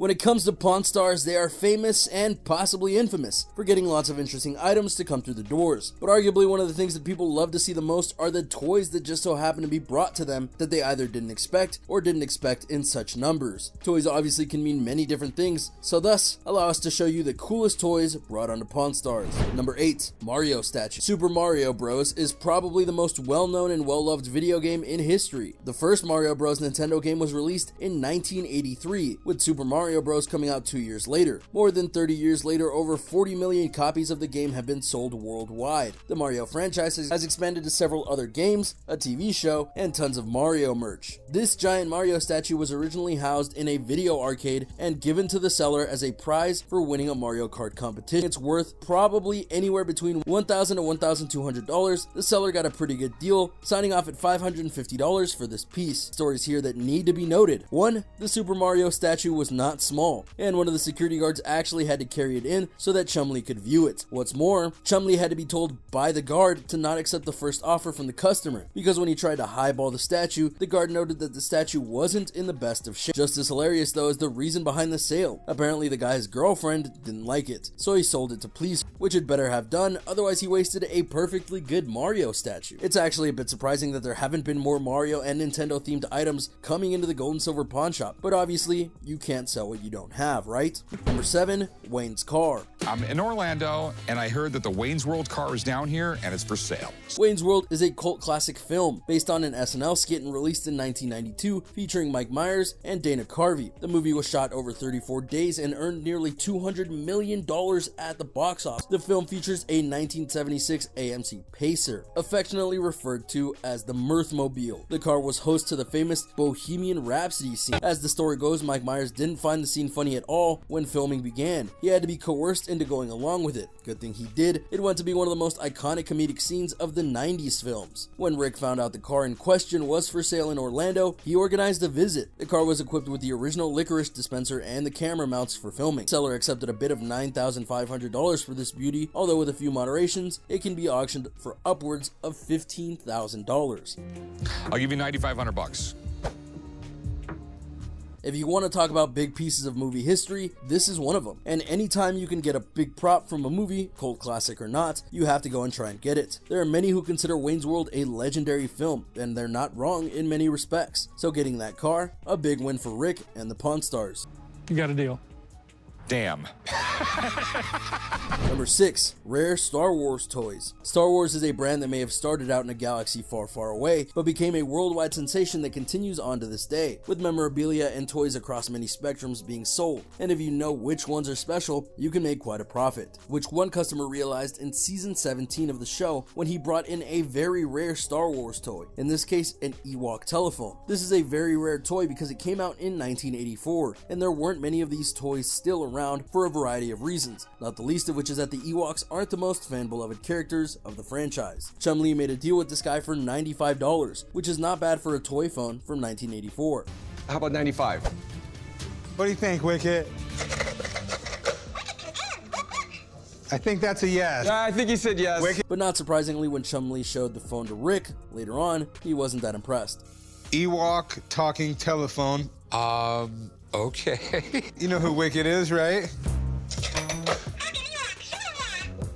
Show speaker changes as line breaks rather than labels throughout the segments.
When it comes to Pawn Stars, they are famous and possibly infamous for getting lots of interesting items to come through the doors. But arguably one of the things that people love to see the most are the toys that just so happen to be brought to them that they either didn't expect or didn't expect in such numbers. Toys obviously can mean many different things, so thus allow us to show you the coolest toys brought onto Pawn Stars. Number 8. Mario statue. Super Mario Bros. Is probably the most well-known and well-loved video game in history. The first Mario Bros. Nintendo game was released in 1983, with Super Mario Bros. Coming out 2 years later. More than 30 years later, over 40 million copies of the game have been sold worldwide. The Mario franchise has expanded to several other games, a TV show, and tons of Mario merch. This giant Mario statue was originally housed in a video arcade and given to the seller as a prize for winning a Mario Kart competition. It's worth probably anywhere between $1,000 to $1,200. The seller got a pretty good deal, signing off at $550 for this piece. Stories here that need to be noted. 1. The Super Mario statue was not small, and one of the security guards actually had to carry it in so that Chumlee could view it. What's more, Chumlee had to be told by the guard to not accept the first offer from the customer, because when he tried to highball the statue, the guard noted that the statue wasn't in the best of shape. Just as hilarious though is the reason behind the sale. Apparently the guy's girlfriend didn't like it, so he sold it to police, which it better have done, otherwise he wasted a perfectly good Mario statue. It's actually a bit surprising that there haven't been more Mario and Nintendo themed items coming into the Gold and Silver pawn shop, but obviously you can't sell what you don't have, right? Number 7. Wayne's car.
I'm in Orlando, and I heard that the Wayne's World car is down here, and it's for sale.
Wayne's World is a cult classic film based on an SNL skit and released in 1992 featuring Mike Myers and Dana Carvey. The movie was shot over 34 days and earned nearly $200 million at the box office. The film features a 1976 AMC Pacer, affectionately referred to as the Mirthmobile. The car was host to the famous Bohemian Rhapsody scene. As the story goes, Mike Myers didn't find the scene funny at all when filming began. He had to be coerced into going along with it. Good thing he did. It went to be one of the most iconic comedic scenes of the 90s films. When Rick found out the car in question was for sale in Orlando, he organized a visit. The car was equipped with the original licorice dispenser and the camera mounts for filming. The seller accepted a bid of $9,500 for this beauty, although with a few moderations, it can be auctioned for upwards of $15,000.
I'll give you $9,500.
If you want to talk about big pieces of movie history, this is one of them. And anytime you can get a big prop from a movie, cult classic or not, you have to go and try and get it. There are many who consider Wayne's World a legendary film, and they're not wrong in many respects. So getting that car, a big win for Rick and the Pawn Stars.
You got a deal.
Damn.
Number 6. Rare Star Wars toys. Star Wars is a brand that may have started out in a galaxy far, far away, but became a worldwide sensation that continues on to this day, with memorabilia and toys across many spectrums being sold. And if you know which ones are special, you can make quite a profit, which one customer realized in season 17 of the show when he brought in a very rare Star Wars toy, in this case an Ewok telephone. This is a very rare toy because it came out in 1984, and there weren't many of these toys still around for a variety of reasons, not the least of which is that the Ewoks aren't the most fan-beloved characters of the franchise. Chumlee made a deal with this guy for $95, which is not bad for a toy phone from 1984.
How about 95?
What do you think, Wicket? I think that's a yes.
I think he said yes.
Wicket.
But not surprisingly, when Chumlee showed the phone to Rick later on, he wasn't that impressed.
Ewok talking telephone.
Okay.
You know who Wicket is, right?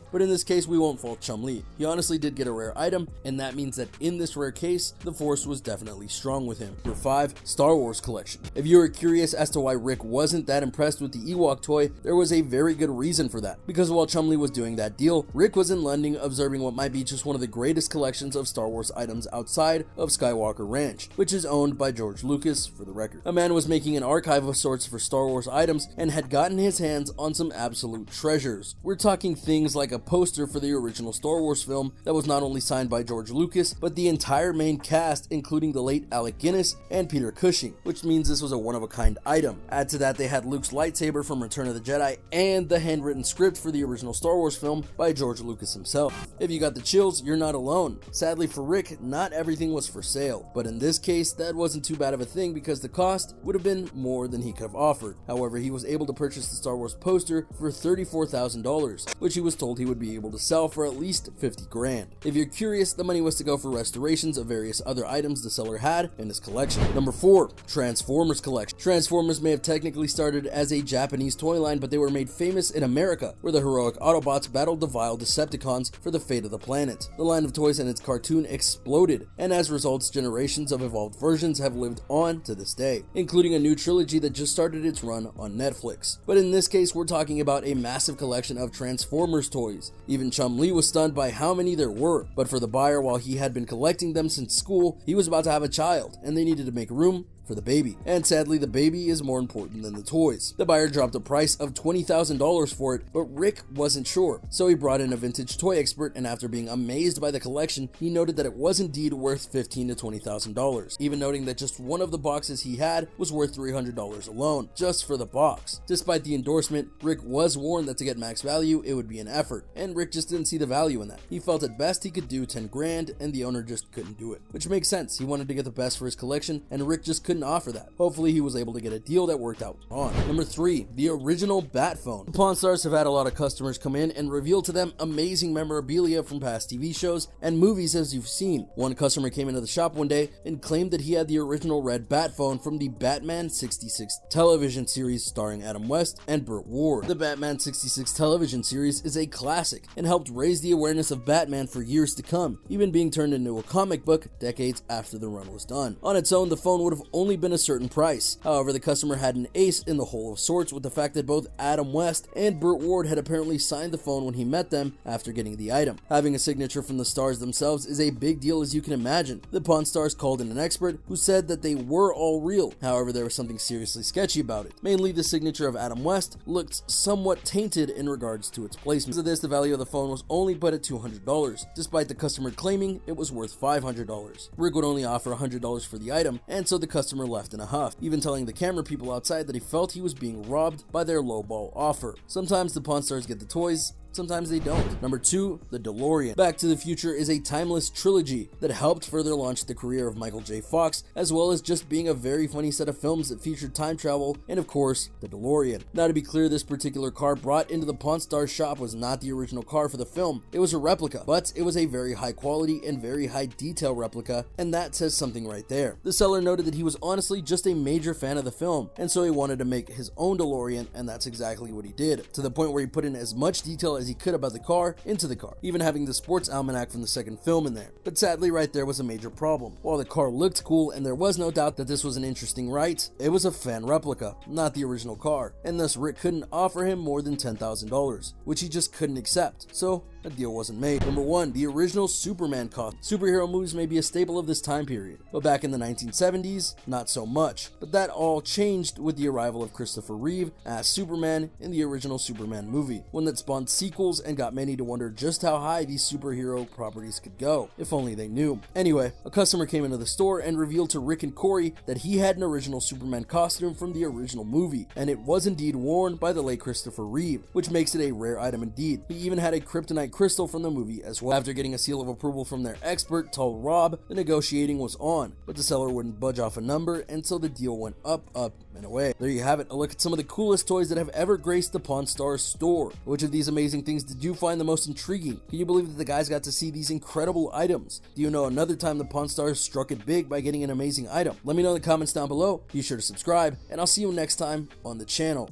But in this case, we won't fault Chumlee. He honestly did get a rare item, and that means that in this rare case, the Force was definitely strong with him. Number 5. Star Wars collection. If you were curious as to why Rick wasn't that impressed with the Ewok toy, there was a very good reason for that. Because while Chumlee was doing that deal, Rick was in London observing what might be just one of the greatest collections of Star Wars items outside of Skywalker Ranch, which is owned by George Lucas, for the record. A man was making an archive of sorts for Star Wars items and had gotten his hands on some absolute treasures. We're talking things like a poster for the original Star Wars film that was not only signed by George Lucas, but the entire main cast, including the late Alec Guinness and Peter Cushing, which means this was a one-of-a-kind item. Add to that, they had Luke's lightsaber from Return of the Jedi and the handwritten script for the original Star Wars film by George Lucas himself. If you got the chills, you're not alone. Sadly for Rick, not everything was for sale, but in this case, that wasn't too bad of a thing because the cost would have been more than he could have offered. However, he was able to purchase the Star Wars poster for $34,000, which he was told he would be able to sell for at least 50 grand. If you're curious, the money was to go for restorations of various other items the seller had in his collection. Number 4. Transformers collection. Transformers may have technically started as a Japanese toy line, but they were made famous in America, where the heroic Autobots battled the vile Decepticons for the fate of the planet. The line of toys and its cartoon exploded, and as results, generations of evolved versions have lived on to this day, including a new trilogy that just started its run on Netflix. But in this case, we're talking about a massive collection of Transformers toys. Even Chum-Li was stunned by how many there were, but for the buyer, while he had been collecting them since school, he was about to have a child, and they needed to make room for the baby. And sadly, the baby is more important than the toys. The buyer dropped a price of $20,000 for it, but Rick wasn't sure. So he brought in a vintage toy expert, and after being amazed by the collection, he noted that it was indeed worth $15,000 to $20,000, even noting that just one of the boxes he had was worth $300 alone, just for the box. Despite the endorsement, Rick was warned that to get max value, it would be an effort, and Rick just didn't see the value in that. He felt at best he could do 10 grand, and the owner just couldn't do it. Which makes sense, he wanted to get the best for his collection, and Rick just couldn't offer that. Hopefully he was able to get a deal that worked out on. Number 3, the original Bat Phone. The Pawn Stars have had a lot of customers come in and reveal to them amazing memorabilia from past TV shows and movies as you've seen. One customer came into the shop one day and claimed that he had the original red Bat Phone from the Batman 66 television series starring Adam West and Burt Ward. The Batman 66 television series is a classic and helped raise the awareness of Batman for years to come, even being turned into a comic book decades after the run was done. On its own, the phone would have only been a certain price. However, the customer had an ace in the hole of sorts with the fact that both Adam West and Burt Ward had apparently signed the phone when he met them after getting the item. Having a signature from the stars themselves is a big deal, as you can imagine. The Pawn Stars called in an expert who said that they were all real. However, there was something seriously sketchy about it. Mainly, the signature of Adam West looked somewhat tainted in regards to its placement. Because of this, the value of the phone was only put at $200, despite the customer claiming it was worth $500. Rick would only offer $100 for the item, and so the customer left in a huff, even telling the camera people outside that he felt he was being robbed by their lowball offer. Sometimes the Pawn Stars get the toys, sometimes they don't. Number 2, the DeLorean. Back to the Future is a timeless trilogy that helped further launch the career of Michael J. Fox, as well as just being a very funny set of films that featured time travel and, of course, the DeLorean. Now, to be clear, this particular car brought into the Pawn Stars shop was not the original car for the film. It was a replica, but it was a very high quality and very high detail replica, and that says something right there. The seller noted that he was honestly just a major fan of the film, and so he wanted to make his own DeLorean, and that's exactly what he did, to the point where he put in as much detail as he could about the car into the car, even having the sports almanac from the second film in there. But sadly, right there was a major problem. While the car looked cool and there was no doubt that this was an interesting ride, it was a fan replica, not the original car, and thus Rick couldn't offer him more than $10,000, which he just couldn't accept. So a deal wasn't made. Number 1, the original Superman costume. Superhero movies may be a staple of this time period, but back in the 1970s, not so much. But that all changed with the arrival of Christopher Reeve as Superman in the original Superman movie, one that spawned sequels and got many to wonder just how high these superhero properties could go, if only they knew. Anyway, a customer came into the store and revealed to Rick and Corey that he had an original Superman costume from the original movie, and it was indeed worn by the late Christopher Reeve, which makes it a rare item indeed. He even had a kryptonite crystal from the movie as well. After getting a seal of approval from their expert, told Rob, the negotiating was on, but the seller wouldn't budge off a number, and so the deal went up, and away. There you have it, a look at some of the coolest toys that have ever graced the Pawn Stars store. Which of these amazing things did you find the most intriguing? Can you believe that the guys got to see these incredible items? Do you know another time the Pawn Stars struck it big by getting an amazing item? Let me know in the comments down below. Be sure to subscribe, and I'll see you next time on the channel.